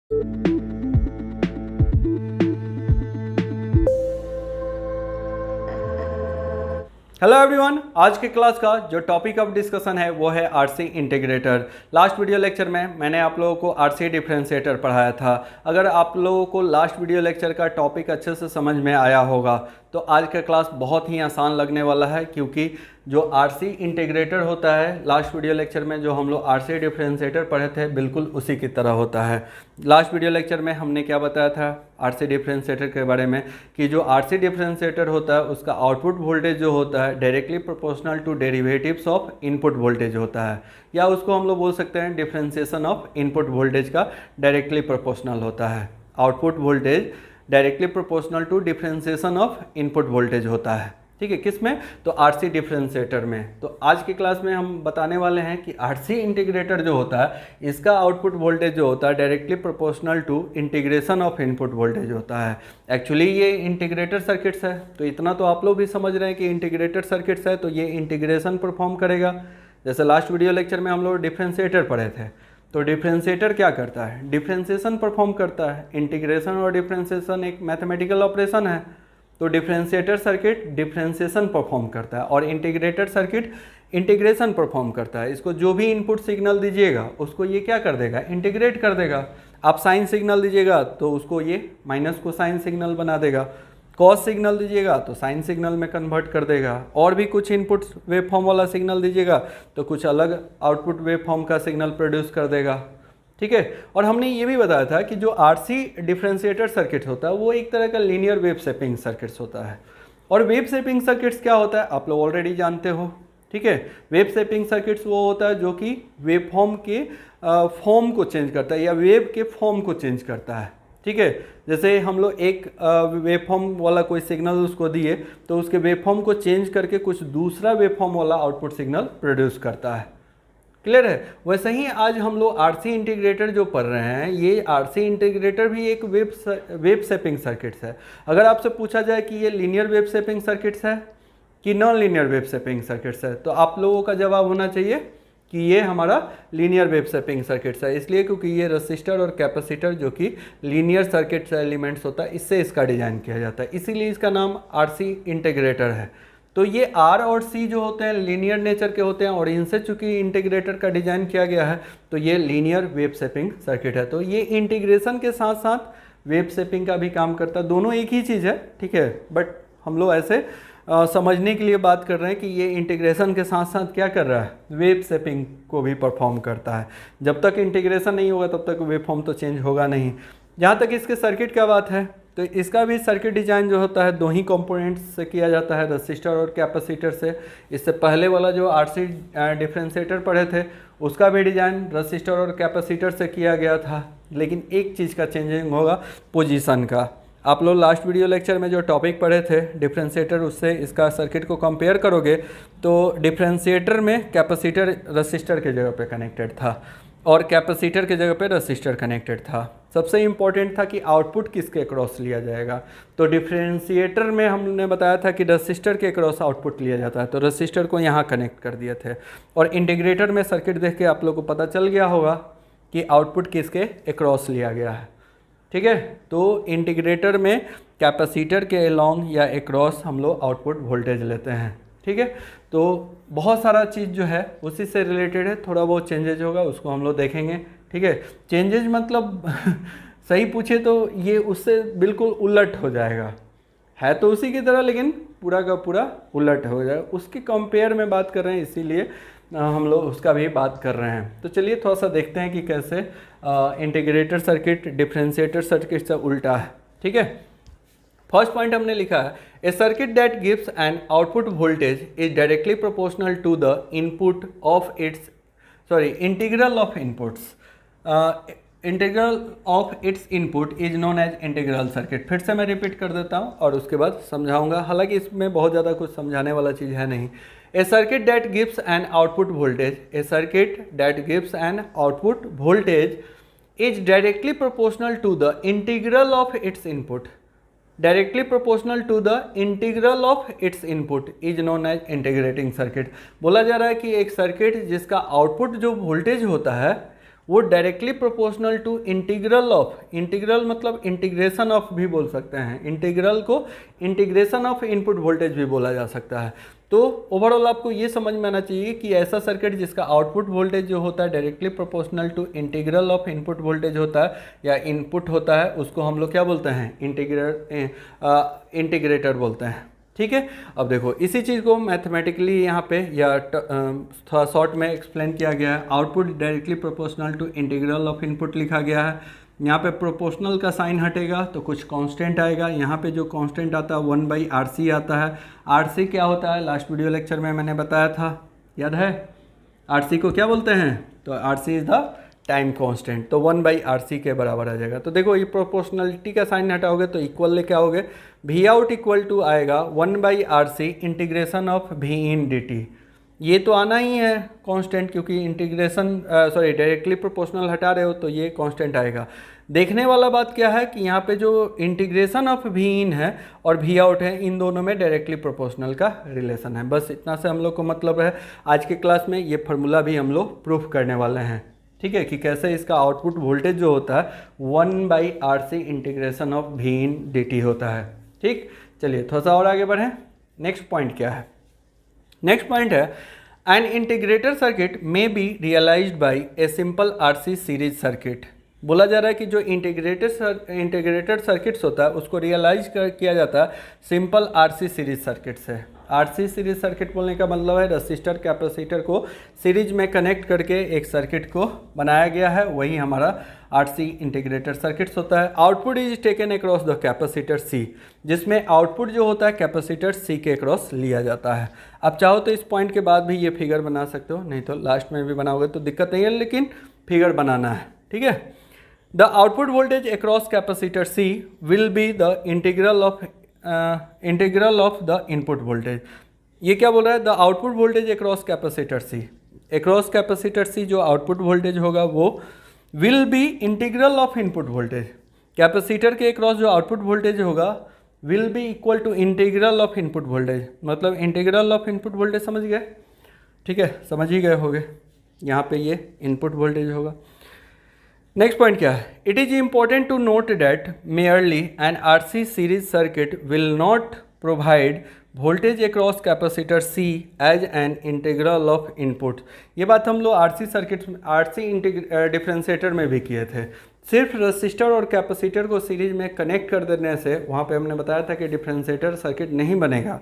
Hello everyone, आज के class का जो टॉपिक ऑफ डिस्कशन है वो है RC integrator. Last video lecture में मैंने आप लोगों को आरसी डिफरेंशिएटर पढ़ाया था। अगर आप लोगों को लास्ट वीडियो लेक्चर का टॉपिक अच्छे से समझ में आया होगा तो आज का क्लास बहुत ही आसान लगने वाला है, क्योंकि जो आरसी इंटीग्रेटर होता है लास्ट वीडियो लेक्चर में जो हम लोग आरसी डिफरेंशिएटर पढ़े थे बिल्कुल उसी की तरह होता है। लास्ट वीडियो लेक्चर में हमने क्या बताया था आरसी डिफरेंशिएटर के बारे में कि जो आरसी डिफरेंशिएटर होता है उसका आउटपुट वोल्टेज जो होता है directly proportional to derivatives of input voltage होता है, या उसको हम लोग बोल सकते हैं डिफरेंशिएशन ऑफ इनपुट वोल्टेज का डायरेक्टली प्रोपोर्शनल होता है। Output voltage directly proportional to differentiation of input voltage होता है। ठीक है, किस में? तो आरसी डिफरेंशिएटर में। तो आज की क्लास में हम बताने वाले हैं कि आरसी इंटीग्रेटर जो होता है इसका आउटपुट वोल्टेज जो होता है directly proportional to integration of input voltage होता है। एक्चुअली ये इंटीग्रेटर सर्किट्स है, तो इतना तो आप लोग भी समझ रहे हैं कि इंटीग्रेटर सर्किट्स है तो ये इंटीग्रेशन परफॉर्म करेगा। जैसे लास्ट वीडियो लेक्चर में हम लोग डिफरेंशिएटर पढ़े थे, तो डिफरेंशिएटर क्या करता है? डिफरेंशिएशन परफॉर्म करता है। इंटीग्रेशन और डिफरेंशिएशन एक मैथमेटिकल ऑपरेशन है, तो डिफरेंशिएटर सर्किट डिफरेंशिएशन परफॉर्म करता है और इंटीग्रेटर सर्किट इंटीग्रेशन परफॉर्म करता है। इसको जो भी इनपुट सिग्नल दीजिएगा उसको ये क्या कर देगा? इंटीग्रेट कर देगा। आप साइन सिग्नल दीजिएगा तो उसको ये माइनस को साइन सिग्नल बना देगा, कॉस सिग्नल दीजिएगा तो साइन सिग्नल में कन्वर्ट कर देगा, और भी कुछ इनपुट वेव फॉर्म वाला सिग्नल दीजिएगा तो कुछ अलग आउटपुट वेव फॉर्म का सिग्नल प्रोड्यूस कर देगा। ठीक है, और हमने ये भी बताया था कि जो आरसी डिफरेंशिएटर सर्किट होता है वो एक तरह का लीनियर वेव शेपिंग सर्किट्स होता है। और वेव शेपिंग सर्किट्स क्या होता है आप लोग ऑलरेडी जानते हो। ठीक है, वेव शेपिंग सर्किट्स वो होता है जो कि वेव फॉर्म के फॉर्म को चेंज करता है या वेव के फॉर्म को चेंज करता है। ठीक है, जैसे हम लोग एक वेव फॉर्म वाला कोई सिग्नल उसको दिए तो उसके वेव फॉर्म को चेंज करके कुछ दूसरा वेव फॉर्म वाला आउटपुट सिग्नल प्रोड्यूस करता है। क्लियर है? वैसे ही आज हम लोग आरसी इंटीग्रेटर जो पढ़ रहे हैं ये आरसी इंटीग्रेटर भी एक वेव शेपिंग सर्किट्स है। अगर आपसे पूछा जाए कि ये लीनियर वेव शेपिंग सर्किट्स है कि non linear wave shaping circuits है, तो आप लोगों का जवाब होना चाहिए कि ये हमारा लीनियर वेव शेपिंग सर्किट्स है। इसलिए क्योंकि ये रजिस्टर और कैपेसिटर जो कि लीनियर सर्किट्स एलिमेंट्स होता है इससे इसका डिजाइन किया जाता है, इसीलिए इसका नाम आरसी इंटीग्रेटर है। तो ये आर और सी जो होते हैं लीनियर नेचर के होते हैं और इनसे चूंकि इंटीग्रेटर का डिजाइन किया गया है तो ये लीनियर वेव शेपिंग सर्किट है। तो ये इंटीग्रेशन के साथ साथ वेव शेपिंग का भी काम करता है, दोनों एक ही चीज़ है। ठीक है, बट हम लोग ऐसे समझने के लिए बात कर रहे हैं कि ये इंटीग्रेशन के साथ साथ क्या कर रहा है? वेव शेपिंग को भी परफॉर्म करता है। जब तक इंटीग्रेशन नहीं होगा तब तक वेव फॉर्म तो चेंज होगा नहीं। जहाँ तक इसके सर्किट का बात है तो इसका भी सर्किट डिजाइन जो होता है दो ही कंपोनेंट्स से किया जाता है, रजिस्टर और कैपेसिटर से। इससे पहले वाला जो आरसी डिफरेंशिएटर पढ़े थे उसका भी डिजाइन रजिस्टर और कैपेसिटर से किया गया था, लेकिन एक चीज़ का चेंजिंग होगा पोजीशन का। आप लोग लास्ट वीडियो लेक्चर में जो टॉपिक पढ़े थे डिफरेंशिएटर उससे इसका सर्किट को कंपेयर करोगे तो डिफरेंशिएटर में कैपेसिटर रजिस्टर के जगह पे कनेक्टेड था और कैपेसिटर के जगह पे रजिस्टर कनेक्टेड था। सबसे इम्पॉर्टेंट था कि आउटपुट किसके अक्रॉस लिया जाएगा, तो डिफरेंशिएटर में हमने बताया था कि रजिस्टर के अक्रॉस आउटपुट लिया जाता है, तो रजिस्टर को यहाँ कनेक्ट कर दिए थे। और इंटीग्रेटर में सर्किट देख के आप लोग को पता चल गया होगा कि आउटपुट किसके अक्रॉस लिया गया है। ठीक है, तो इंटीग्रेटर में कैपेसिटर के अलॉन्ग या अक्रॉस हम लोग आउटपुट वोल्टेज लेते हैं। ठीक है, तो बहुत सारा चीज़ जो है उसी से रिलेटेड है, थोड़ा बहुत चेंजेज होगा उसको हम लोग देखेंगे। ठीक है, चेंजेज मतलब सही पूछे तो ये उससे बिल्कुल उलट हो जाएगा, है तो उसी की तरह लेकिन पूरा का पूरा उलट हो जाएगा। उसके कंपेयर में बात कर रहे हैं इसीलिए हम लोग उसका भी बात कर रहे हैं। तो चलिए थोड़ा सा देखते हैं कि कैसे इंटीग्रेटर सर्किट डिफरेंशिएटर सर्किट से उल्टा है। ठीक है, फर्स्ट पॉइंट हमने लिखा है a circuit that gives an output voltage is directly proportional to the input of its integral of inputs integral of its input is known as integral circuit. फिर से मैं रिपीट कर देता हूँ और उसके बाद समझाऊंगा, हालांकि इसमें बहुत ज़्यादा कुछ समझाने वाला चीज़ है नहीं। A circuit that gives an output voltage a circuit that gives an output voltage is directly proportional to the integral of its input directly proportional to the integral of its input is known as integrating circuit. बोला जा रहा है कि एक circuit जिसका output जो voltage होता है वो directly proportional to integral of, integral मतलब इंटीग्रेशन ऑफ भी बोल सकते हैं, इंटीग्रल को इंटीग्रेशन ऑफ इनपुट वोल्टेज भी बोला जा सकता है। तो ओवरऑल आपको ये समझ में आना चाहिए कि ऐसा सर्किट जिसका आउटपुट वोल्टेज जो होता है directly proportional to integral of input voltage होता है या इनपुट होता है, उसको हम लोग क्या बोलते हैं, इंटीग्रेटर बोलते हैं। ठीक है, अब देखो इसी चीज़ को मैथमेटिकली यहाँ पे या थोड़ा शॉर्ट में एक्सप्लेन किया गया है। Output directly proportional to integral of input लिखा गया है। यहाँ पे प्रोपोर्शनल का साइन हटेगा तो कुछ कांस्टेंट आएगा। यहाँ पे जो कांस्टेंट आता है 1/RC आता है। RC क्या होता है, लास्ट वीडियो लेक्चर में मैंने बताया था, याद है? RC को क्या बोलते हैं? तो RC is the time constant, तो 1/RC के बराबर आ जाएगा। तो देखो ये प्रोपोर्शनलिटी का साइन हटाओगे तो इक्वल लेके आओगे, V आउट इक्वल टू आएगा 1/RC integration of V in dt। ये तो आना ही है कांस्टेंट, क्योंकि इंटीग्रेशन डायरेक्टली प्रोपोर्शनल हटा रहे हो तो ये कांस्टेंट आएगा। देखने वाला बात क्या है कि यहाँ पे जो इंटीग्रेशन ऑफ V इन है और V आउट है, इन दोनों में डायरेक्टली प्रोपोर्शनल का रिलेशन है। बस इतना से हम लोग को मतलब है। आज के क्लास में ये फार्मूला भी हम लोग प्रूफ करने वाले हैं, ठीक है, कि कैसे इसका आउटपुट वोल्टेज जो होता है 1/RC integration of V in dt होता है। ठीक, चलिए थोड़ा सा और आगे बढ़ें। नेक्स्ट पॉइंट क्या है? नेक्स्ट पॉइंट है an integrator circuit may be realized by a simple RC series circuit. बोला जा रहा है कि जो इंटीग्रेटेड सर्किट्स होता है उसको रियलाइज किया जाता है सिंपल RC सीरीज सर्किट से। RC सीरीज सर्किट बोलने का मतलब है रजिस्टर कैपेसिटर को सीरीज में कनेक्ट करके एक सर्किट को बनाया गया है, वही हमारा RC इंटीग्रेटेड सर्किट्स होता है। Output is taken across the capacitor C, जिसमें आउटपुट जो होता है कैपेसिटर C के अक्रॉस लिया जाता है। आप चाहो तो इस पॉइंट के बाद भी ये फिगर बना सकते हो, नहीं तो लास्ट में भी बनाओगे तो दिक्कत नहीं है, लेकिन फिगर बनाना है। ठीक है, the output voltage across capacitor C will be the integral of the input voltage. ये क्या बोल रहा है? The output voltage across capacitor C, across capacitor C जो आउटपुट वोल्टेज होगा वो will be integral of input voltage. Capacitor के across जो आउटपुट वोल्टेज होगा will be equal to integral of input voltage, मतलब इंटीग्रल ऑफ इनपुट वोल्टेज, समझ गए? ठीक है, समझ ही गए होगे। यहाँ पे ये इनपुट वोल्टेज होगा। नेक्स्ट पॉइंट क्या है? It is important to note that merely an RC series circuit will not provide voltage across capacitor C as an integral of input. ये बात हम लोग RC सर्किट में, RC डिफरेंशिएटर में भी किए थे। सिर्फ रजिस्टर और कैपेसिटर को सीरीज में कनेक्ट कर देने से वहाँ पे हमने बताया था कि डिफरेंशिएटर सर्किट नहीं बनेगा।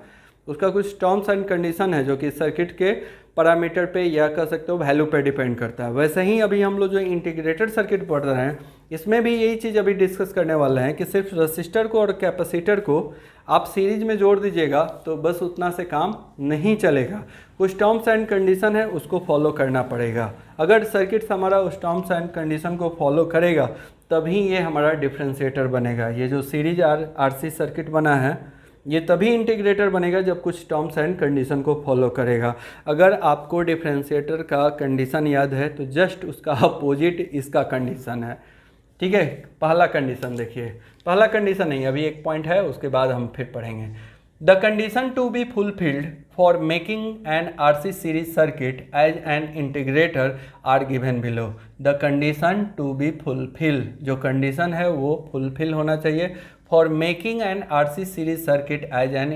उसका कुछ टर्म्स एंड कंडीशन है जो कि सर्किट के पैरामीटर पे या कह सकते हो वैल्यू पे डिपेंड करता है। वैसे ही अभी हम लोग जो इंटीग्रेटेड सर्किट पढ़ रहे हैं इसमें भी यही चीज़ अभी डिस्कस करने वाले हैं कि सिर्फ रजिस्टर को और कैपेसिटर को आप सीरीज में जोड़ दीजिएगा तो बस उतना से काम नहीं चलेगा। कुछ टर्म्स एंड कंडीशन है उसको फॉलो करना पड़ेगा। अगर सर्किट हमारा उस टर्म्स एंड कंडीशन को फॉलो करेगा तभी ये हमारा डिफरेंशिएटर बनेगा। ये जो सीरीज RC सर्किट बना है ये तभी इंटीग्रेटर बनेगा जब कुछ टर्म्स एंड कंडीशन को फॉलो करेगा। अगर आपको डिफरेंशिएटर का कंडीशन याद है तो जस्ट उसका अपोजिट इसका कंडीशन है। ठीक है, पहला कंडीशन देखिए, पहला कंडीशन नहीं, अभी एक पॉइंट है उसके बाद हम फिर पढ़ेंगे। The condition to be fulfilled for making an RC series circuit as an integrator are given below. The condition to be fulfil, जो कंडीशन है वो फुलफिल होना चाहिए for making an RC series circuit as an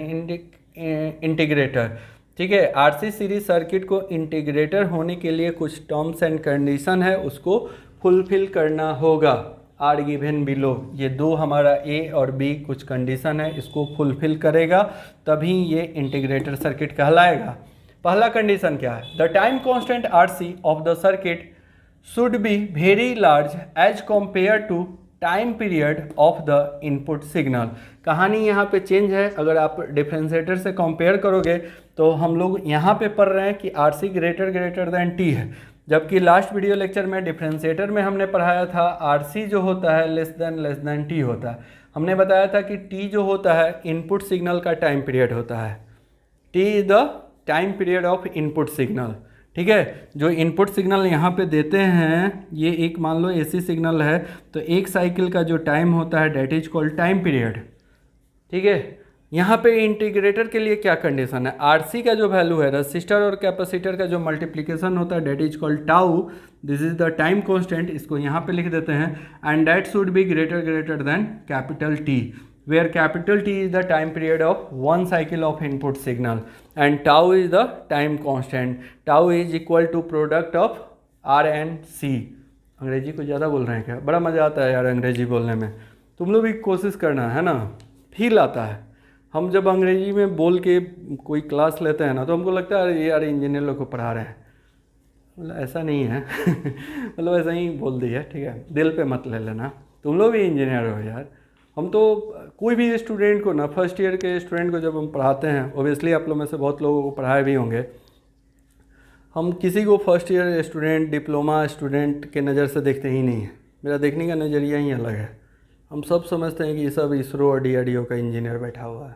integrator. ठीक है, RC series circuit को integrator होने के लिए कुछ टर्म्स एंड कंडीशन है उसको फुलफिल करना होगा। आर गिवन बिलो, ये दो हमारा A और B कुछ कंडीशन है, इसको फुलफिल करेगा तभी ये इंटीग्रेटर सर्किट कहलाएगा। पहला कंडीशन क्या है? The time constant RC of the circuit should be very large as compare to time period of the input signal. कहानी यहाँ पे चेंज है। अगर आप डिफरेंशिएटर से कंपेयर करोगे तो हम लोग यहाँ पे पढ़ रहे हैं कि RC ग्रेटर देन T है, जबकि लास्ट वीडियो लेक्चर में डिफरेंशिएटर में हमने पढ़ाया था RC जो होता है लेस देन T होता है। हमने बताया था कि T जो होता है इनपुट सिग्नल का टाइम पीरियड होता है। T is the time period of input signal. ठीक है, जो इनपुट सिग्नल यहाँ पे देते हैं, ये एक मान लो AC सिग्नल है तो एक साइकिल का जो टाइम होता है that is called time period. ठीक है, यहाँ पे इंटीग्रेटर के लिए क्या कंडीशन है, आरसी का जो वैल्यू है रजिस्टर और कैपेसिटर का जो मल्टीप्लिकेशन होता है that is called tau, this is the time constant, इसको यहाँ पे लिख देते हैं, and that should be greater than capital T, where capital T is the time period of one cycle of input signal and tau is the time constant. Tau is equal to product of R and C. अंग्रेजी को ज़्यादा बोल रहे हैं क्या? बड़ा मज़ा आता है यार अंग्रेजी बोलने में, तुम लोग भी कोशिश करना है ना, फील आता है। हम जब अंग्रेजी में बोल के कोई क्लास लेते हैं ना तो हमको लगता है यार इंजीनियर लोग को पढ़ा रहे हैं, मतलब ऐसा नहीं है मतलब ऐसा ही बोल दिया, ठीक है, दिल पे मत ले लेना, तुम लोग भी इंजीनियर हो यार। हम तो कोई भी स्टूडेंट को ना, फर्स्ट ईयर के स्टूडेंट को जब हम पढ़ाते हैं, ओबियसली आप लोग में से बहुत लोगों को पढ़ाए भी होंगे, हम किसी को first year student, diploma student के नज़र से देखते ही नहीं है। मेरा देखने का नज़रिया ही अलग है। हम सब समझते हैं कि ये सब इसरो और DRDO का इंजीनियर बैठा हुआ है,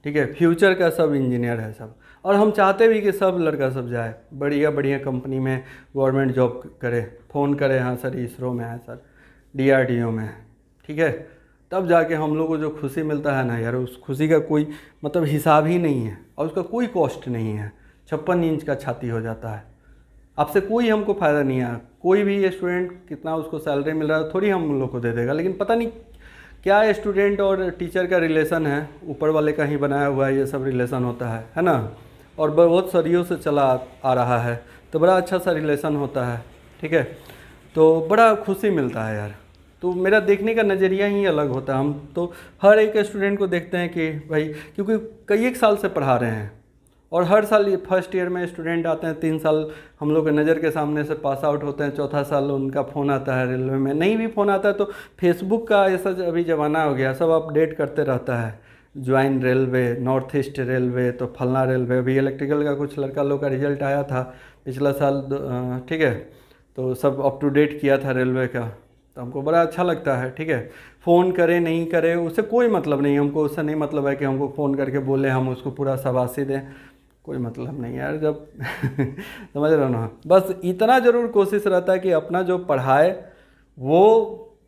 ठीक है, फ्यूचर का सब इंजीनियर है सब, और हम चाहते भी कि सब लड़का सब जाए बढ़िया बढ़िया कंपनी में गवर्नमेंट जॉब करे, फ़ोन करे, हाँ सर इसरो में है, सर DRDO में है, ठीक है, तब जाके हम लोग को जो खुशी मिलता है ना यार, उस खुशी का कोई मतलब हिसाब ही नहीं है और उसका कोई कॉस्ट नहीं है। 56 इंच का छाती हो जाता है, आपसे कोई हमको फ़ायदा नहीं है। कोई भी स्टूडेंट कितना उसको सैलरी मिल रहा है थोड़ी हम लोग को दे देगा, लेकिन पता नहीं क्या स्टूडेंट और टीचर का रिलेशन है, ऊपर वाले का ही बनाया हुआ है ये सब रिलेशन होता है ना, और बहुत सदियों से चला आ रहा है, तो बड़ा अच्छा सा रिलेशन होता है, ठीक है, तो बड़ा खुशी मिलता है यार। तो मेरा देखने का नज़रिया ही अलग होता है। हम तो हर एक स्टूडेंट को देखते हैं कि भाई, क्योंकि कई एक साल से पढ़ा रहे हैं और हर साल ये फर्स्ट ईयर में स्टूडेंट आते हैं, 3 साल हम लोग के नज़र के सामने से पास आउट होते हैं, चौथा साल उनका फ़ोन आता है, रेलवे में नहीं भी फ़ोन आता है तो फेसबुक का ऐसा अभी ज़माना हो गया, सब अपडेट करते रहता है, join railway, north east railway, तो फलना रेलवे। अभी इलेक्ट्रिकल का कुछ लड़का लोग का रिजल्ट आया था पिछला साल, ठीक है, तो सब अप टू डेट किया था रेलवे का, तो हमको बड़ा अच्छा लगता है, ठीक है। फ़ोन करे नहीं करे उससे कोई मतलब नहीं, हमको उससे नहीं मतलब है कि हमको फ़ोन करके बोले हम उसको पूरा शाबाशी दें, कोई मतलब नहीं यार, जब समझ रहे हो ना, बस इतना ज़रूर कोशिश रहता है कि अपना जो पढ़ाए वो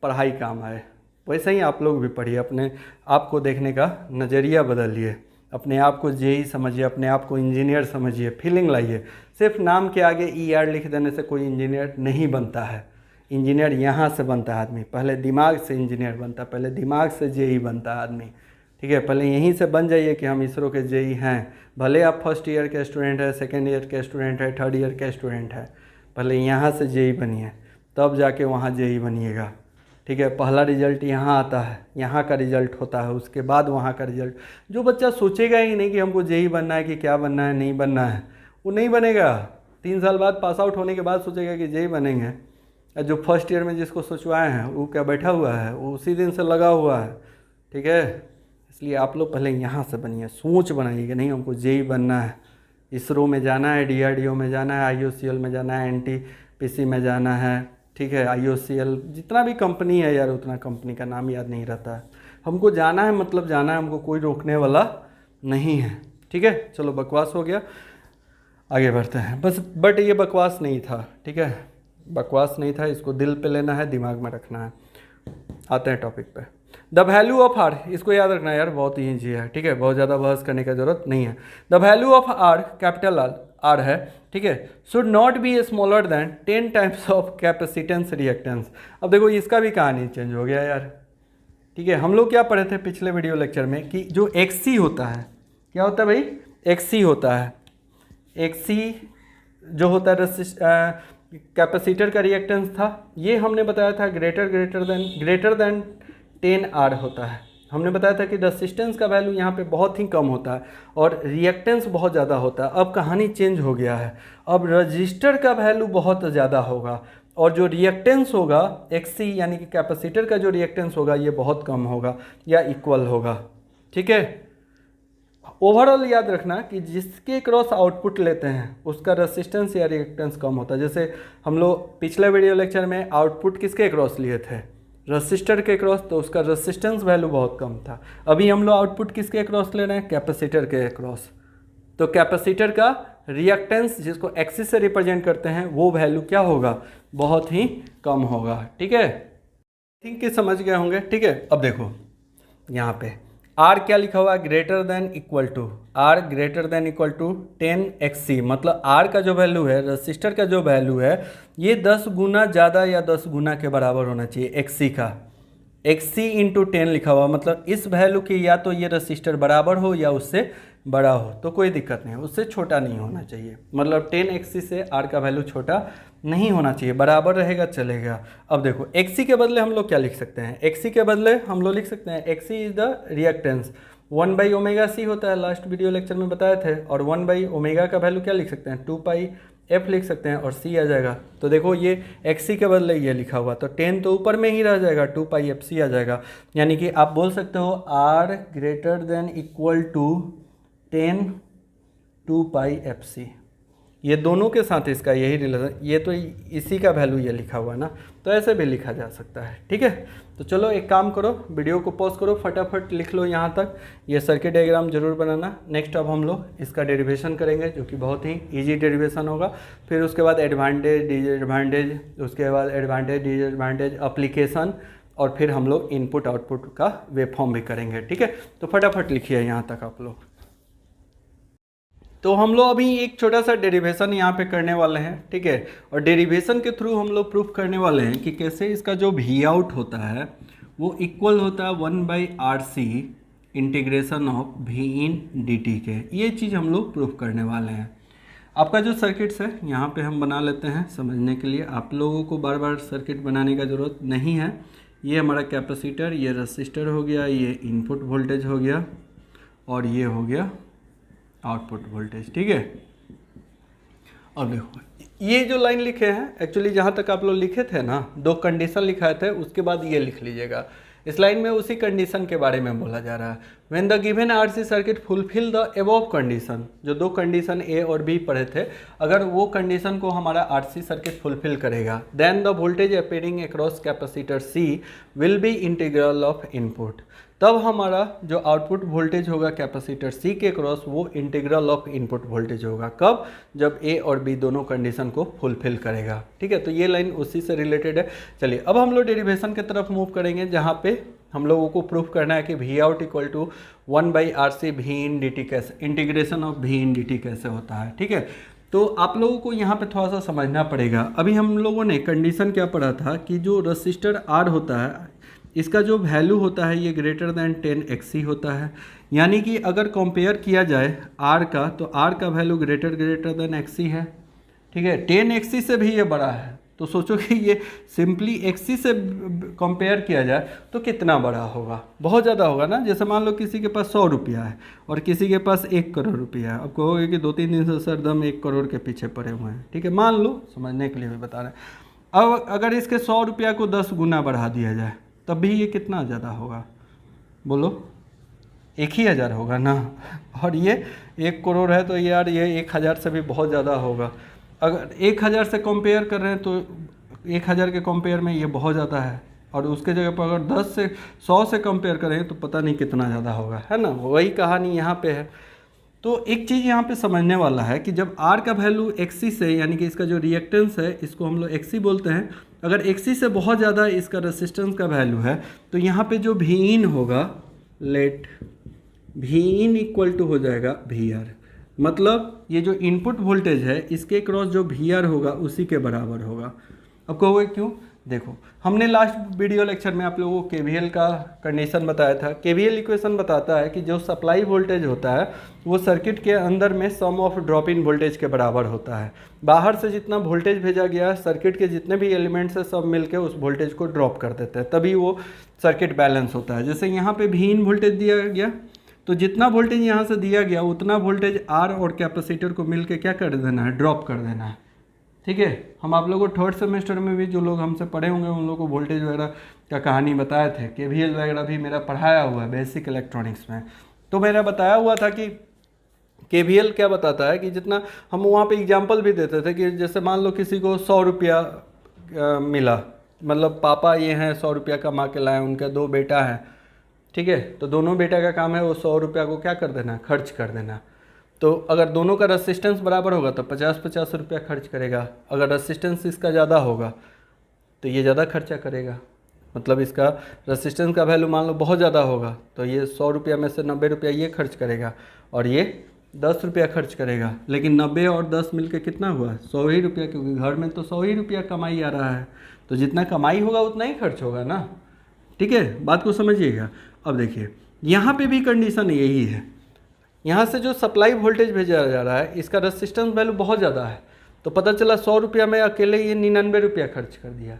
पढ़ाई काम आए। वैसे ही आप लोग भी पढ़िए, अपने आप को देखने का नज़रिया बदलिए, अपने आप को जेई समझिए, अपने आप को इंजीनियर समझिए, फीलिंग लाइए। सिर्फ नाम के आगे ER लिख देने से कोई इंजीनियर नहीं बनता है। इंजीनियर यहाँ से बनता है आदमी, पहले दिमाग से इंजीनियर बनता है, पहले दिमाग से जेई बनता है आदमी, ठीक है। पहले यहीं से बन जाइए कि हम इसरो के जेई हैं, भले आप फर्स्ट ईयर के स्टूडेंट है, सेकेंड ईयर के स्टूडेंट है, थर्ड ईयर के स्टूडेंट है, पहले यहाँ से जेई बनिए, तब जाके वहाँ जेई बनिएगा, ठीक है। पहला रिजल्ट यहाँ आता है, यहाँ का रिजल्ट होता है, उसके बाद वहाँ का रिजल्ट। जो बच्चा सोचेगा ही नहीं कि हमको जेई बनना है, कि क्या बनना है, नहीं बनना है, वो नहीं बनेगा। 3 साल बाद पास आउट होने के बाद सोचेगा कि जेई बनेंगे। जो फर्स्ट ईयर में जिसको सोचवाए हैं वो क्या बैठा हुआ है, वो उसी दिन से लगा हुआ है, ठीक है। इसलिए आप लोग पहले यहाँ से बनिए, सोच बनाइए कि नहीं हमको जेई बनना है, इसरो में जाना है, DRDO में जाना है, IOCL में जाना है, NTPC में जाना है, ठीक है, IOCL, जितना भी कंपनी है यार, उतना कंपनी का नाम याद नहीं रहता है, हमको जाना है, मतलब जाना है, हमको कोई रोकने वाला नहीं है, ठीक है। चलो बकवास हो गया, आगे बढ़ते हैं बस। बट ये बकवास नहीं था, ठीक है, बकवास नहीं था, इसको दिल पे लेना है, दिमाग में रखना है। आते हैं टॉपिक पे। द वैल्यू ऑफ आर, इसको याद रखना है यार, बहुत ही ईजी है, ठीक है, बहुत ज़्यादा बहस करने की जरूरत नहीं है। The value of R, capital R है, ठीक है, should not be smaller than 10 times of capacitance reactance. अब देखो इसका भी कहानी चेंज हो गया यार, ठीक है। हम लोग क्या पढ़े थे पिछले वीडियो लेक्चर में कि जो XC होता है, क्या होता है भाई, XC होता है, XC जो होता है कैपेसिटर का रिएक्टेंस था, ये हमने बताया था ग्रेटर देन 10R होता है। हमने बताया था कि रेजिस्टेंस का वैल्यू यहाँ पे बहुत ही कम होता है और रिएक्टेंस बहुत ज़्यादा होता है। अब कहानी चेंज हो गया है, अब रजिस्टर का वैल्यू बहुत ज़्यादा होगा और जो रिएक्टेंस होगा XC यानी कि कैपेसिटर का जो रिएक्टेंस होगा ये बहुत कम होगा या इक्वल होगा, ठीक है। ओवरऑल याद रखना कि जिसके क्रॉस आउटपुट लेते हैं उसका रेजिस्टेंस या रिएक्टेंस कम होता है। जैसे हम लोग पिछले वीडियो लेक्चर में आउटपुट किसके क्रॉस लिए थे, रेजिस्टर के क्रॉस, तो उसका रेजिस्टेंस वैल्यू बहुत कम था। अभी हम लोग आउटपुट किसके क्रॉस ले रहे हैं, कैपेसिटर के क्रॉस, तो कैपेसिटर का रिएक्टेंस जिसको एक्सिस से रिप्रेजेंट करते हैं वो वैल्यू क्या होगा, बहुत ही कम होगा, ठीक है। थिंक कि समझ गए होंगे, ठीक है। अब देखो यहाँ पे आर क्या लिखा हुआ है, greater than equal to, R greater than equal to 10 XC, मतलब आर का जो वैल्यू है, रजिस्टर का जो वैल्यू है, ये 10 गुना ज़्यादा या 10 गुना के बराबर होना चाहिए XC का। XC इंटू 10 लिखा हुआ, मतलब इस वैल्यू की या तो ये रजिस्टर बराबर हो या उससे बड़ा हो, तो कोई दिक्कत नहीं है, उससे छोटा नहीं होना चाहिए, मतलब 10XC से आर का वैल्यू छोटा नहीं होना चाहिए, बराबर रहेगा चलेगा। अब देखो XC के बदले हम लोग क्या लिख सकते हैं, XC के बदले हम लोग लिख सकते हैं XC is the reactance, 1/ωc होता है, लास्ट वीडियो लेक्चर में बताए थे, और 1/ω का वैल्यू क्या लिख सकते हैं, 2πf लिख सकते हैं, और C आ जाएगा। तो देखो ये XC के बदले ये लिखा हुआ, तो 10 तो ऊपर में ही रह जाएगा, 2πfc आ जाएगा, यानी कि आप बोल सकते हो R greater than equal to 10 2πfc, ये दोनों के साथ इसका यही रिलेशन, ये तो इसी का वैल्यू ये लिखा हुआ ना, तो ऐसे भी लिखा जा सकता है, ठीक है। तो चलो एक काम करो, वीडियो को पॉज करो, फटाफट लिख लो यहाँ तक, ये सर्किट डायग्राम जरूर बनाना। नेक्स्ट अब हम लोग इसका डेरिवेशन करेंगे, जो कि बहुत ही इजी डेरिवेशन होगा, फिर उसके बाद एडवांटेज डिसएडवांटेज, उसके बाद एडवांटेज डिसएडवांटेज एप्लीकेशन, और फिर हम लोग इनपुट आउटपुट का वेव फॉर्म भी करेंगे, ठीक है। तो फटाफट लिखिए यहाँ तक आप लोग। तो हम लोग अभी एक छोटा सा डेरिवेशन यहाँ पे करने वाले हैं, ठीक है, और डेरिवेशन के थ्रू हम लोग प्रूफ करने वाले हैं कि कैसे इसका जो वी आउट होता है वो इक्वल होता है 1/RC integration of V in D t के, ये चीज़ हम लोग प्रूफ करने वाले हैं। आपका जो सर्किट्स है यहाँ पे हम बना लेते हैं समझने के लिए, आप लोगों को बार बार सर्किट बनाने का ज़रूरत नहीं है। ये हमारा कैपेसिटर, ये रजिस्टर हो गया, ये इनपुट वोल्टेज हो गया, और ये हो गया आउटपुट वोल्टेज, ठीक है। अब देखो ये जो लाइन लिखे हैं, एक्चुअली जहाँ तक आप लोग लिखे थे ना, दो कंडीशन लिखाए थे, उसके बाद ये लिख लीजिएगा। इस लाइन में उसी कंडीशन के बारे में बोला जा रहा है। When the given RC circuit fulfil the above condition, जो दो कंडीशन ए और बी पढ़े थे, अगर वो कंडीशन को हमारा आरसी सर्किट फुलफिल करेगा, then the voltage appearing across capacitor C will be integral of input, तब हमारा जो आउटपुट वोल्टेज होगा कैपेसिटर सी के क्रॉस वो इंटीग्रल ऑफ इनपुट वोल्टेज होगा। कब? जब ए और बी दोनों कंडीशन को फुलफिल करेगा, ठीक है। तो ये लाइन उसी से रिलेटेड है। चलिए अब हम लोग डेरिवेशन की तरफ मूव करेंगे, जहाँ पे हम लोगों को प्रूफ करना है कि V out equal to 1/RC V in D T कैसे, integration of V in D T कैसे होता है, ठीक है। तो आप लोगों को यहाँ पे थोड़ा सा समझना पड़ेगा। अभी हम लोगों ने कंडीशन क्या पढ़ा था कि जो रजिस्टर आर होता है, इसका जो वैल्यू होता है ये ग्रेटर दैन 10XC होता है, यानी कि अगर कंपेयर किया जाए आर का, तो आर का वैल्यू ग्रेटर देन XC है, ठीक है। 10XC से भी ये बड़ा है, तो सोचो कि ये सिंपली XC से कंपेयर किया जाए तो कितना बड़ा होगा, बहुत ज़्यादा होगा ना। जैसे मान लो किसी के पास 100 रुपया है और किसी के पास 1 करोड़ रुपया है, अब कहोगे कि 2-3 दिन से सरदम 1 करोड़ के पीछे पड़े हुए हैं, ठीक है, मान लो, समझने के लिए भी बता रहे हैं। अब अगर इसके 100 रुपया को 10 गुना बढ़ा दिया जाए, तब भी ये कितना ज़्यादा होगा, बोलो, 1,000 होगा ना। और ये 1 करोड़ है, तो यार ये 1,000 से भी बहुत ज़्यादा होगा। अगर 1,000 से कंपेयर कर रहे हैं तो 1,000 के कंपेयर में ये बहुत ज़्यादा है, और उसके जगह पर अगर 10 से 100 से कंपेयर करें तो पता नहीं कितना ज़्यादा होगा, है ना। वही कहानी यहाँ पे है। तो एक चीज़ यहाँ पे समझने वाला है कि जब R का वैल्यू XC से, यानी कि इसका जो रिएक्टेंस है इसको हम लोग XC बोलते हैं, अगर XC से बहुत ज़्यादा इसका रेसिस्टेंस का वैल्यू है, तो यहाँ पे जो V in होगा, let V in equal to हो जाएगा VR, मतलब ये जो इनपुट वोल्टेज है इसके क्रॉस जो VR होगा उसी के बराबर होगा। अब कहोगे क्यों? देखो, हमने लास्ट वीडियो लेक्चर में आप लोगों को KVL का कंडीशन बताया था। KVL इक्वेशन बताता है कि जो सप्लाई वोल्टेज होता है वो सर्किट के अंदर में सम ऑफ ड्रॉप इन वोल्टेज के बराबर होता है। बाहर से जितना वोल्टेज भेजा गया, सर्किट के जितने भी एलिमेंट्स है सब मिलकर उस वोल्टेज को ड्रॉप कर देते हैं, तभी वो सर्किट बैलेंस होता है। जैसे यहाँ पे V in वोल्टेज दिया गया, तो जितना वोल्टेज यहाँ से दिया गया उतना वोल्टेज R और कैपेसिटर को मिल के क्या कर देना है, ड्रॉप कर देना है, ठीक है। हम आप लोगों को थर्ड सेमेस्टर में भी जो लोग हमसे पढ़े होंगे उन लोगों को वोल्टेज वगैरह का कहानी बताए थे। KVL वगैरह भी मेरा पढ़ाया हुआ है बेसिक इलेक्ट्रॉनिक्स में, तो मेरा बताया हुआ था कि KVL क्या बताता है कि जितना हम वहाँ पे एग्जांपल भी देते थे कि जैसे मान लो किसी को 100 रुपया मिला, मतलब पापा ये हैं 100 रुपया कमा के लाए, उनका 2 बेटा हैं, ठीक है। तो दोनों बेटा का काम है वो 100 रुपया को क्या कर देना, खर्च कर देना। तो अगर दोनों का रेसिस्टेंस बराबर होगा तो 50-50 रुपया खर्च करेगा। अगर रेसिस्टेंस इसका ज़्यादा होगा तो ये ज़्यादा खर्चा करेगा, मतलब इसका रेसिस्टेंस का वैल्यू मान लो बहुत ज़्यादा होगा, तो ये 100 रुपया में से 90 रुपया ये खर्च करेगा और ये 10 रुपया खर्च करेगा। लेकिन 90 और 10 मिलके कितना हुआ, 100 ही रुपया, क्योंकि घर में तो 100 ही रुपया कमाई आ रहा है, तो जितना कमाई होगा उतना ही खर्च होगा ना। ठीक है, बात को समझिएगा। अब देखिए यहाँ पे भी कंडीशन यही है, यहाँ से जो सप्लाई वोल्टेज भेजा जा रहा है इसका रेसिस्टेंस वैल्यू बहुत ज़्यादा है, तो पता चला 100 रुपया में अकेले ये 99 रुपया खर्च कर दिया,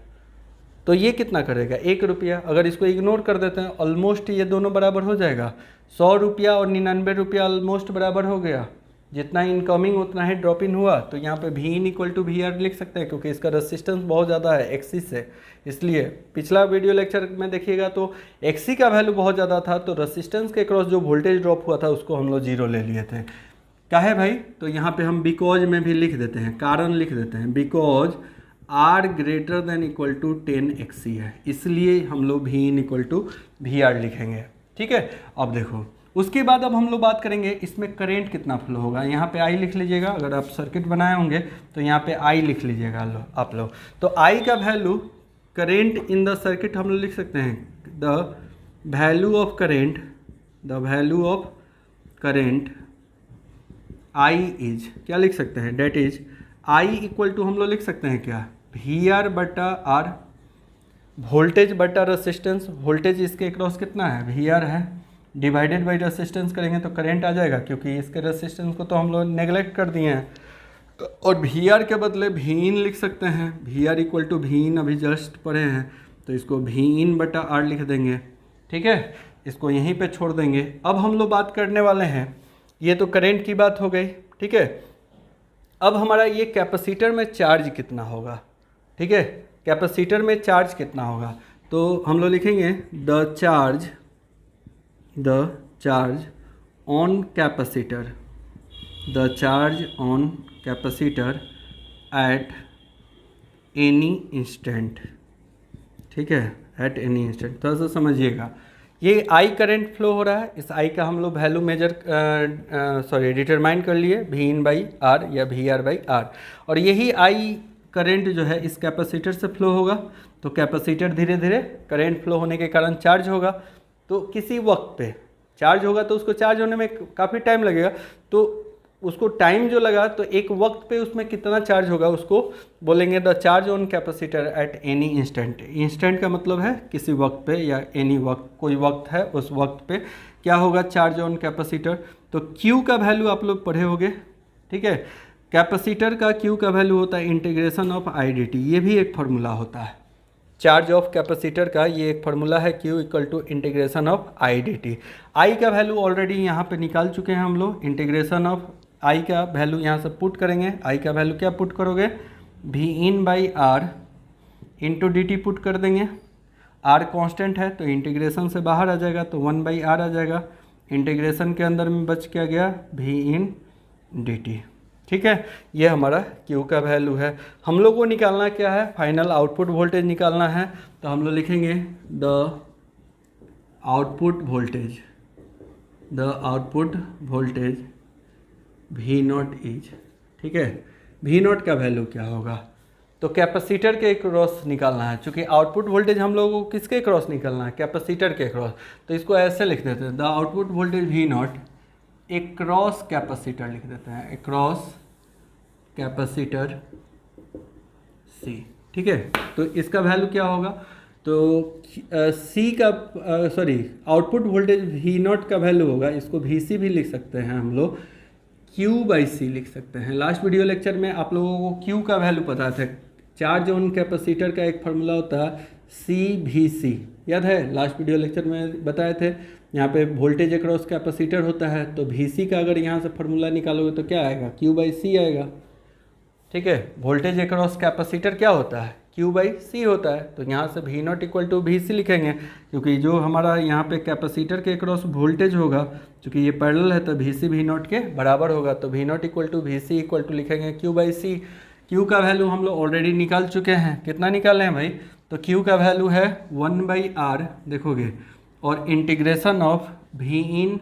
तो ये कितना करेगा, 1 रुपया। अगर इसको इग्नोर कर देते हैं ऑलमोस्ट ये दोनों बराबर हो जाएगा, 100 रुपया और 99 रुपया ऑलमोस्ट बराबर हो गया, जितना इनकमिंग उतना ही ड्रॉप इन हुआ। तो यहाँ पे भी in equal to V R लिख सकते हैं, क्योंकि इसका रेसिस्टेंस बहुत ज़्यादा है एक्सी से। इसलिए पिछला वीडियो लेक्चर में देखिएगा तो एक्सी का वैल्यू बहुत ज़्यादा था, तो रेसिस्टेंस के क्रॉस जो वोल्टेज ड्रॉप हुआ था उसको हम लोग 0 ले लिए थे। काहे भाई, तो यहाँ पे हम बिकॉज में भी लिख देते हैं, कारण लिख देते हैं, because R greater than equal to 10 XC है, इसलिए हम लोग भी in equal to V R लिखेंगे। ठीक है, अब देखो उसके बाद अब हम लोग बात करेंगे इसमें करंट कितना फ्लो होगा। यहाँ पे आई लिख लीजिएगा, अगर आप सर्किट बनाए होंगे तो यहाँ पे आई लिख लीजिएगा आप लोग। तो आई का value current in the circuit हम लोग लिख सकते हैं, the value of current, the value of current I is, क्या लिख सकते हैं, that is I equal to हम लोग लिख सकते हैं क्या, वी आर बटा आर, वोल्टेज बटा रेसिस्टेंस। वोल्टेज इसके अक्रॉस कितना है, वी आर है, डिवाइडेड बाई रेसिस्टेंस करेंगे तो करंट आ जाएगा, क्योंकि इसके रेसिस्टेंस को तो हम लोग नेगलेक्ट कर दिए हैं, और वी आर के बदले भी इन लिख सकते हैं, वी आर इक्वल टू भी इन अभी जस्ट पढ़े हैं, तो इसको भी इन बटा आर लिख देंगे। ठीक है, इसको यहीं पे छोड़ देंगे। अब हम लोग बात करने वाले हैं, ये तो करंट की बात हो गई। ठीक है, अब हमारा ये कैपेसिटर में चार्ज कितना होगा। ठीक है, कैपेसिटर में चार्ज कितना होगा, तो हम लोग लिखेंगे the charge on capacitor, the charge on capacitor at any instant. ठीक है, एट एनी इंस्टेंट, थोड़ा सा समझिएगा। ये आई करंट फ्लो हो रहा है, इस आई का हम लोग वैल्यू डिटरमाइन कर लिए, वी इन बाई आर या वी आर बाई आर, और यही आई करंट जो है इस कैपेसिटर से फ्लो होगा। तो कैपेसिटर धीरे धीरे करंट फ्लो होने के कारण चार्ज होगा, तो किसी वक्त पे चार्ज होगा तो उसको चार्ज होने में काफ़ी टाइम लगेगा, तो उसको टाइम जो लगा तो एक वक्त पे उसमें कितना चार्ज होगा उसको बोलेंगे the charge on capacitor at any instant. Instant का मतलब है किसी वक्त पे या एनी वक्त, कोई वक्त है उस वक्त पे क्या होगा चार्ज ऑन कैपेसिटर। तो Q का वैल्यू आप लोग पढ़े होंगे। ठीक है, कैपेसिटर का Q का वैल्यू होता है integration of I D T, ये भी एक फार्मूला होता है। चार्ज ऑफ कैपेसिटर का ये एक फार्मूला है, Q equal to integration of I D T. I का वैल्यू ऑलरेडी यहाँ पे निकाल चुके हैं हम लोग, इंटीग्रेशन ऑफ आई का वैल्यू यहाँ से पुट करेंगे। आई का वैल्यू क्या पुट करोगे, भी in by R into D T put कर देंगे। आर कांस्टेंट है तो इंटीग्रेशन से बाहर आ जाएगा, तो 1 बाई आर आ जाएगा। इंटीग्रेशन के अंदर में बच क्या गया, भी इन डी टी। ठीक है, ये हमारा Q का वैल्यू है। हम लोग को निकालना क्या है, फाइनल आउटपुट वोल्टेज निकालना है, तो हम लोग लिखेंगे the output voltage, the output voltage V not is. ठीक है, V नॉट का वैल्यू क्या होगा, तो कैपेसिटर के क्रॉस निकालना है, क्योंकि आउटपुट वोल्टेज हम लोगों को किसके क्रॉस निकालना है, कैपेसिटर के क्रॉस। तो इसको ऐसे लिख देते हैं, the output voltage V not across capacitor लिख देते हैं, एक्रॉस कैपेसिटर C। ठीक है, तो इसका वैल्यू क्या होगा, तो C का आउटपुट वोल्टेज V नॉट का वैल्यू होगा, इसको VC भी लिख सकते हैं हम लोग, Q बाई सी लिख सकते हैं। लास्ट वीडियो लेक्चर में आप लोगों को Q का वैल्यू पता था, चार्ज ऑन कैपेसिटर का एक फार्मूला होता है CVC, याद है, लास्ट वीडियो लेक्चर में बताए थे। यहाँ पे वोल्टेज अक्रॉस कैपेसिटर होता है, तो VC का अगर यहाँ से फार्मूला निकालोगे तो क्या आएगा, Q बाई सी आएगा। ठीक है, वोल्टेज अक्रॉस कैपेसिटर क्या होता है, Q बाई सी होता है, तो यहाँ से V not equal to VC लिखेंगे, क्योंकि जो हमारा यहाँ पे कैपेसिटर के अक्रॉस वोल्टेज होगा, क्योंकि ये पैरेलल है तो VC V नॉट के बराबर होगा, तो V not equal to VC equal to लिखेंगे Q बाई सी। Q का वैल्यू हम लोग ऑलरेडी निकाल चुके हैं, कितना निकाले हैं भाई, तो Q का वैल्यू है 1 बाई आर देखोगे, और integration of V in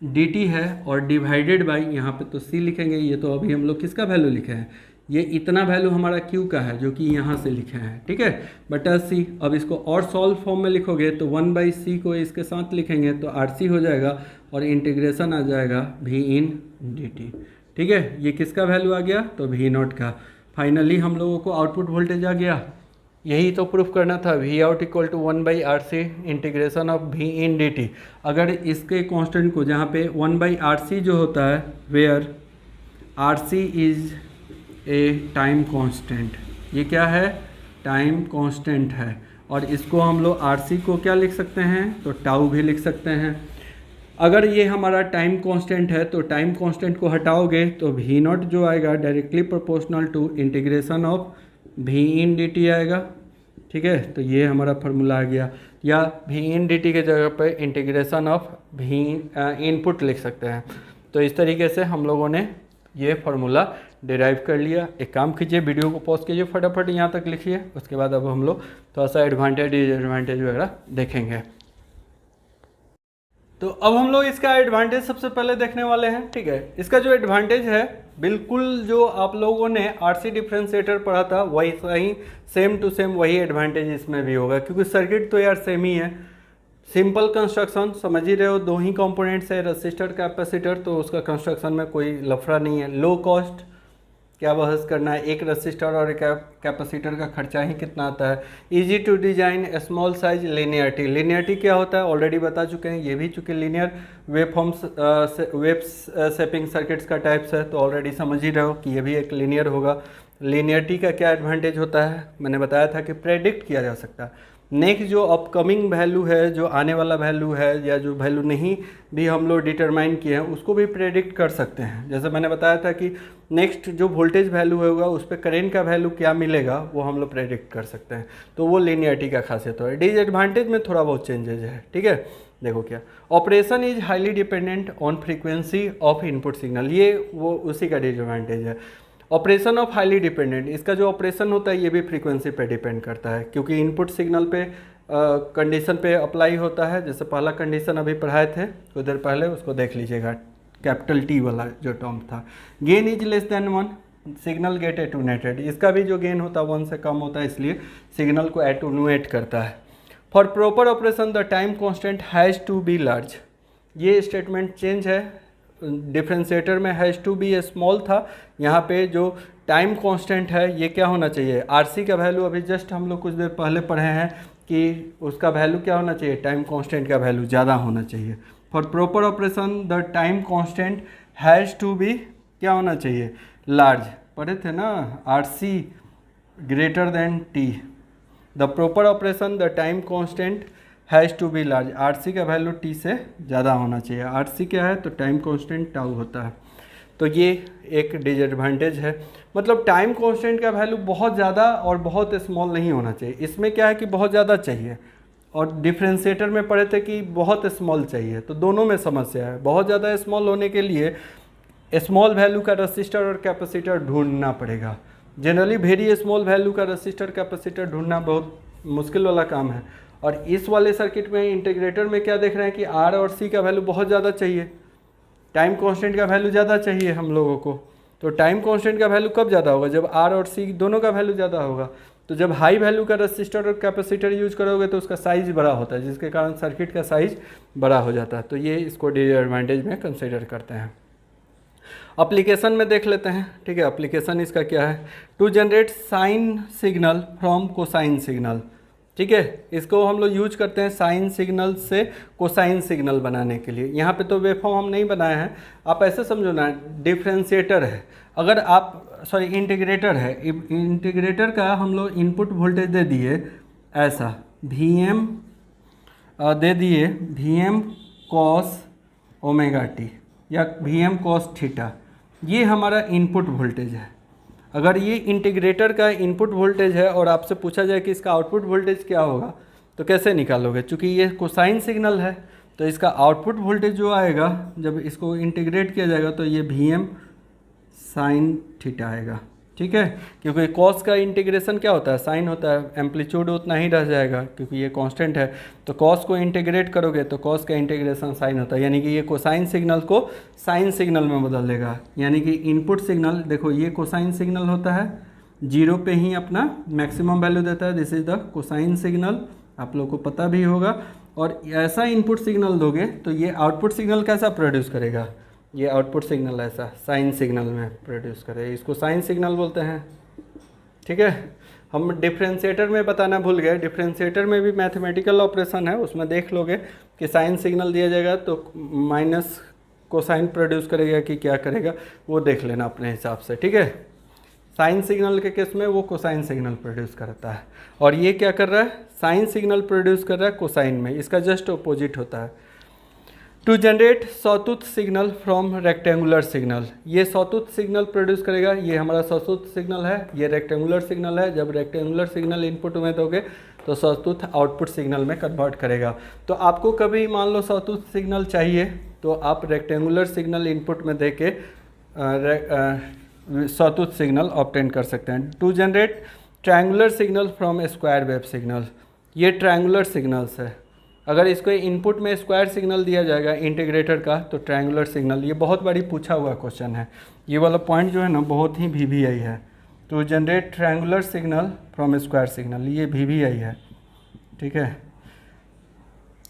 D T है, और डिवाइडेड बाई यहाँ पे तो C लिखेंगे, ये तो अभी हम लोग किसका वैल्यू लिखे हैं, ये इतना वैल्यू हमारा क्यू का है जो कि यहाँ से लिखे हैं, ठीक है, बटा सी। अब इसको और सॉल्व फॉर्म में लिखोगे तो 1/c को इसके साथ लिखेंगे तो RC हो जाएगा और इंटीग्रेशन आ जाएगा V इन dt, ठीक है। ये किसका वैल्यू आ गया, तो V0 का। फाइनली हम लोगों को आउटपुट वोल्टेज आ गया। यही तो प्रूफ करना था, V out equal to 1/RC integration of V in dt। अगर इसके कांस्टेंट को जहाँ पे 1/RC जो होता है, where RC is a time constant, ये क्या है, टाइम कांस्टेंट है, और इसको हम लोग RC को क्या लिख सकते हैं, तो टाउ भी लिख सकते हैं। अगर ये हमारा टाइम कांस्टेंट है तो टाइम कांस्टेंट को हटाओगे तो V0 जो आएगा directly proportional to integration of V in dt आएगा, ठीक है। तो ये हमारा फार्मूला आ गया, या V इन dt के जगह पर इंटीग्रेशन ऑफ V इनपुट लिख सकते हैं। तो इस तरीके से हम लोगों ने ये फार्मूला डिराइव कर लिया। एक काम कीजिए, वीडियो को पॉज कीजिए, फटाफट यहाँ तक लिखिए, उसके बाद अब हम लोग थोड़ा सा एडवांटेज डिसएडवांटेज वगैरह देखेंगे। तो अब हम लोग इसका एडवांटेज सबसे पहले देखने वाले हैं, ठीक है। इसका जो एडवांटेज है, बिल्कुल जो आप लोगों ने RC डिफरेंशिएटर पढ़ा था वही सही, सेम टू सेम वही एडवांटेज इसमें भी होगा, क्योंकि सर्किट तो यार सेम ही है। सिंपल कंस्ट्रक्शन समझ ही रहे हो, दो ही कंपोनेंट्स है, रेसिस्टर कैपेसिटर, तो उसका कंस्ट्रक्शन में कोई लफड़ा नहीं है। लो कॉस्ट, क्या बहस करना है, एक रेसिस्टर और एक कैपेसिटर का खर्चा ही कितना आता है। Easy to design, small size, linearity. Linearity क्या होता है ऑलरेडी बता चुके हैं, ये भी चूँकि linear wave forms wave shaping circuits का टाइप्स है, तो ऑलरेडी समझ ही रहे हो कि ये भी एक लिनियर होगा। लिनियरिटी का क्या एडवांटेज होता है, मैंने बताया था कि प्रेडिक्ट किया जा सकता है। नेक्स्ट जो अपकमिंग वैल्यू है, जो आने वाला वैल्यू है, या जो वैल्यू नहीं भी हम लोग डिटरमाइन किए हैं, उसको भी प्रेडिक्ट कर सकते हैं। जैसे मैंने बताया था कि नेक्स्ट जो वोल्टेज वैल्यू होगा उस पर करेंट का वैल्यू क्या मिलेगा वो हम लोग प्रेडिक्ट कर सकते हैं। तो वो लिनियरिटी का खासियत है। डिसएडवांटेज में थोड़ा बहुत चेंजेज है, ठीक है। देखो क्या, operation is highly dependent on frequency of input signal, ये वो उसी का डिसएडवांटेज है। ऑपरेशन ऑफ हाईली डिपेंडेंट, इसका जो ऑपरेशन होता है ये भी फ्रीक्वेंसी पे डिपेंड करता है, क्योंकि इनपुट सिग्नल पे कंडीशन पे अप्लाई होता है। जैसे पहला कंडीशन अभी पढ़ाए थे उधर पहले, उसको देख लीजिएगा, कैपिटल T वाला जो टर्म था। Gain is less than 1, signal get attenuated, इसका भी जो गेन होता है 1 से कम होता है, इसलिए सिग्नल को एटूनुएट करता है। For proper operation the time constant has to be large, ये स्टेटमेंट चेंज है। डिफरेंशिएटर में हैज़ टू बी स्मॉल था, यहाँ पे जो टाइम कांस्टेंट है ये क्या होना चाहिए, RC का वैल्यू अभी जस्ट हम लोग कुछ देर पहले पढ़े हैं कि उसका वैल्यू क्या होना चाहिए, टाइम कांस्टेंट का वैल्यू ज़्यादा होना चाहिए। For proper operation the time constant has to be क्या होना चाहिए, लार्ज, पढ़े थे ना, RC greater than T। The proper operation the time constant has to be large, RC का वैल्यू T से ज़्यादा होना चाहिए। RC क्या है, तो टाइम कांस्टेंट टाउ होता है। तो ये एक डिसएडवांटेज है, मतलब टाइम कांस्टेंट का वैल्यू बहुत ज़्यादा और बहुत स्मॉल नहीं होना चाहिए। इसमें क्या है कि बहुत ज़्यादा चाहिए, और डिफरेंशिएटर में पढ़े थे कि बहुत स्मॉल चाहिए, तो दोनों में समस्या है। बहुत ज़्यादा स्मॉल होने के लिए स्मॉल वैल्यू का रेसिस्टर और कैपेसिटर ढूंढना पड़ेगा। जनरली वेरी स्मॉल वैल्यू का रेसिस्टर कैपेसिटर ढूंढना बहुत मुश्किल वाला काम है। और इस वाले सर्किट में इंटीग्रेटर में क्या देख रहे हैं कि R और C का वैल्यू बहुत ज़्यादा चाहिए, टाइम कांस्टेंट का वैल्यू ज़्यादा चाहिए हम लोगों को। तो टाइम कांस्टेंट का वैल्यू कब ज़्यादा होगा, जब R और C दोनों का वैल्यू ज़्यादा होगा। तो जब हाई वैल्यू का रेसिस्टर और कैपेसिटर यूज करोगे तो उसका साइज़ बड़ा होता है, जिसके कारण सर्किट का साइज़ बड़ा हो जाता है। तो ये इसको डिसएडवांटेज में कंसिडर करते हैं। एप्लीकेशन में देख लेते हैं, ठीक है। एप्लीकेशन इसका क्या है, to generate sine signal from cosine signal, ठीक है। इसको हम लोग यूज करते हैं साइन सिग्नल से कोसाइन सिग्नल बनाने के लिए। यहाँ पे तो वेवफॉर्म हम नहीं बनाए हैं, आप ऐसे समझो ना, डिफरेंशिएटर है, अगर आप इंटीग्रेटर है, इंटीग्रेटर का हम लोग इनपुट वोल्टेज दे दिए ऐसा Vm दे दिए Vm cos ओमेगा t या Vm cos थीटा, ये हमारा इनपुट वोल्टेज है। अगर ये इंटीग्रेटर का इनपुट वोल्टेज है और आपसे पूछा जाए कि इसका आउटपुट वोल्टेज क्या होगा, तो कैसे निकालोगे, क्योंकि ये कोसाइन सिग्नल है। तो इसका आउटपुट वोल्टेज जो आएगा जब इसको इंटीग्रेट किया जाएगा तो ये Vm साइन थीटा आएगा, ठीक है, क्योंकि कॉस का इंटीग्रेशन क्या होता है, साइन होता है, एम्पलीट्यूड उतना ही रह जाएगा क्योंकि ये कांस्टेंट है। तो कॉस को इंटीग्रेट करोगे तो कॉस का इंटीग्रेशन साइन होता है, यानी कि ये कोसाइन सिग्नल को साइन सिग्नल में बदल देगा। यानी कि इनपुट सिग्नल देखो ये कोसाइन सिग्नल होता है, जीरो पे ही अपना मैक्सिमम वैल्यू देता है, this is the cosine signal, आप लोग को पता भी होगा। और ऐसा इनपुट सिग्नल दोगे तो ये आउटपुट सिग्नल कैसा प्रोड्यूस करेगा, ये आउटपुट सिग्नल ऐसा साइन सिग्नल में प्रोड्यूस करेगा, इसको साइन सिग्नल बोलते हैं। ठीक है, हम डिफरेंशिएटर में बताना भूल गए, डिफरेंशिएटर में भी मैथमेटिकल ऑपरेशन है, उसमें देख लोगे कि साइन सिग्नल दिया जाएगा तो माइनस कोसाइन प्रोड्यूस करेगा कि क्या करेगा, वो देख लेना अपने हिसाब से। ठीक है, साइन सिग्नल के केस में वो कोसाइन सिग्नल प्रोड्यूस करता है, और ये क्या कर रहा है, साइन सिग्नल प्रोड्यूस कर रहा है कोसाइन में, इसका जस्ट अपोजिट होता है। To generate sawtooth signal from rectangular signal, ये सॉटूथ सिग्नल प्रोड्यूस करेगा, ये हमारा सॉटूथ सिग्नल है, ये रेक्टेंगुलर सिग्नल है। जब रेक्टेंगुलर सिग्नल इनपुट में दोगे तो सॉटूथ आउटपुट सिग्नल में कन्वर्ट करेगा। तो आपको कभी मान लो सॉटूथ सिग्नल चाहिए तो आप रेक्टेंगुलर सिग्नल इनपुट में दे के सॉटूथ सिग्नल ऑब्टेन कर सकते हैं। To generate triangular signal from square wave signal, ये ट्रायंगुलर सिग्नल्स है, अगर इसको इनपुट में स्क्वायर सिग्नल दिया जाएगा इंटीग्रेटर का तो ट्रायंगुलर सिग्नल, ये बहुत बारी पूछा हुआ क्वेश्चन है, ये वाला पॉइंट जो है ना बहुत ही VVI है। To generate triangular signal from square signal, ये VVI है। ठीक है,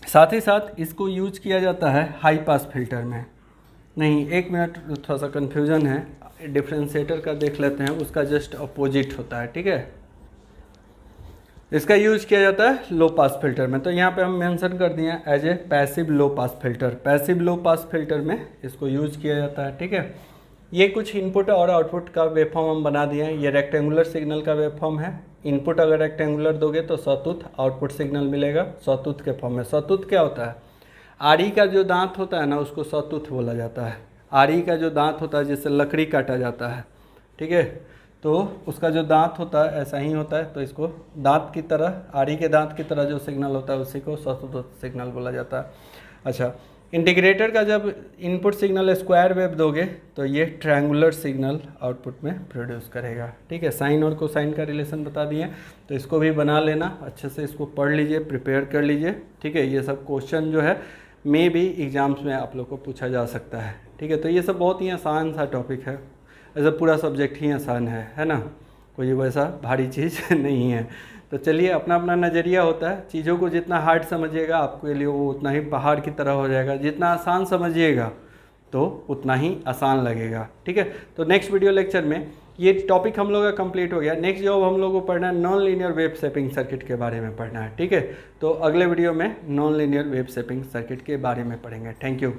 साथ ही साथ इसको यूज किया जाता है हाई पास फिल्टर में। नहीं, एक मिनट, थोड़ा सा कन्फ्यूजन है, डिफरेंशिएटर का देख लेते हैं, उसका जस्ट अपोजिट होता है। ठीक है, इसका यूज किया जाता है लो पास फिल्टर में, तो यहाँ पे हम मेंशन कर दिए as a passive low pass filter, passive low pass filter में इसको यूज किया जाता है। ठीक है, ये कुछ इनपुट और आउटपुट का वेवफॉर्म हम बना दिए हैं, ये रेक्टेंगुलर सिग्नल का वेवफॉर्म है, इनपुट अगर रेक्टेंगुलर दोगे तो सॉटूथ, आउटपुट सिग्नल मिलेगा सॉटूथ के फॉर्म में। सॉटूथ क्या होता है, आरी का जो दांत होता है ना उसको सॉटूथ बोला जाता है, आरी का जो दांत होता है जिससे लकड़ी काटा जाता है। ठीक है, तो उसका जो दांत होता है ऐसा ही होता है, तो इसको दांत की तरह, आरी के दांत की तरह जो सिग्नल होता है उसी को सॉटूथ सिग्नल बोला जाता है। अच्छा, इंटीग्रेटर का जब इनपुट सिग्नल स्क्वायर वेव दोगे तो ये ट्रायंगुलर सिग्नल आउटपुट में प्रोड्यूस करेगा। ठीक है, साइन और कोसाइन का रिलेशन बता दिए, तो इसको भी बना लेना अच्छे से, इसको पढ़ लीजिए, प्रिपेयर कर लीजिए। ठीक है, ये सब क्वेश्चन जो है मे भी एग्जाम्स में आप लोग को पूछा जा सकता है। ठीक है, तो ये सब बहुत ही आसान सा टॉपिक है, ऐसा पूरा सब्जेक्ट ही आसान है ना, कोई वैसा भारी चीज़ नहीं है। तो चलिए, अपना अपना नज़रिया होता है, चीज़ों को जितना हार्ड समझिएगा आपके लिए वो उतना ही पहाड़ की तरह हो जाएगा, जितना आसान समझिएगा तो उतना ही आसान लगेगा। ठीक है, तो नेक्स्ट वीडियो लेक्चर में ये टॉपिक हम लोग का कंप्लीट हो गया। नेक्स्ट जॉब हम लोग को पढ़ना है non linear wave shaping circuit के बारे में पढ़ना है। ठीक है, तो अगले वीडियो में non linear wave shaping circuit के बारे में पढ़ेंगे। Thank you.